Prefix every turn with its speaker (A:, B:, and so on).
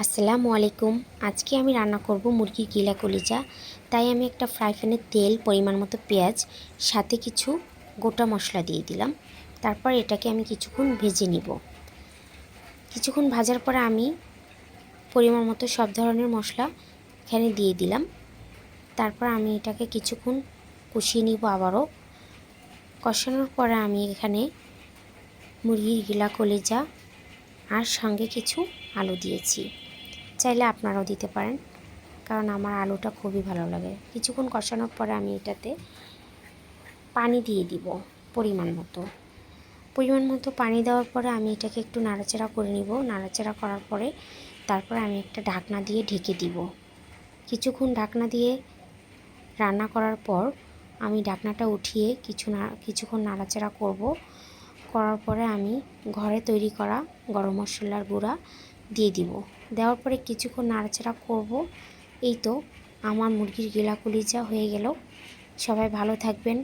A: আসসালামু আলাইকুম। আজকে আমি রান্না করব মুরগির গিলা কলিজা। তাই আমি একটা ফ্রাই প্যানে তেল, পরিমাণ মতো পেঁয়াজ, সাথে কিছু গোটা মশলা দিয়ে দিলাম। তারপর এটাকে আমি কিছুক্ষণ ভেজে নিব। কিছুক্ষণ ভাজার পরে আমি পরিমাণ মতো সব ধরনের মশলা এখানে দিয়ে দিলাম। তারপর আমি এটাকে কিছুক্ষণ কষিয়ে নিব আবারও। কষানোর পরে আমি এখানে মুরগির গিলা কলিজা আর সঙ্গে কিছু আলু দিয়েছি। চাইলে আপনারাও দিতে পারেন, কারণ আমার আলুটা খুবই ভালো লাগে। কিছুক্ষণ কষানোর পরে আমি এটাতে পানি দিয়ে দিব পরিমাণ মতো পানি দেওয়ার পরে আমি এটাকে একটু নাড়াচাড়া করে নিব। নাড়াচাড়া করার পরে তারপরে আমি একটা ঢাকনা দিয়ে ঢেকে দিব। কিছুক্ষণ ঢাকনা দিয়ে রান্না করার পর আমি ঢাকনাটা উঠিয়ে কিছুক্ষণ নাড়াচাড়া করার পরে আমি ঘরে তৈরি করা গরম মশলার গুঁড়া দিয়ে দিব। দেওয়ার পরে কিছুক্ষণ নাড়াচাড়া করব। এই তো আমার মুরগির গিলা কলিজা হয়ে গেল। সবাই ভালো থাকবেন,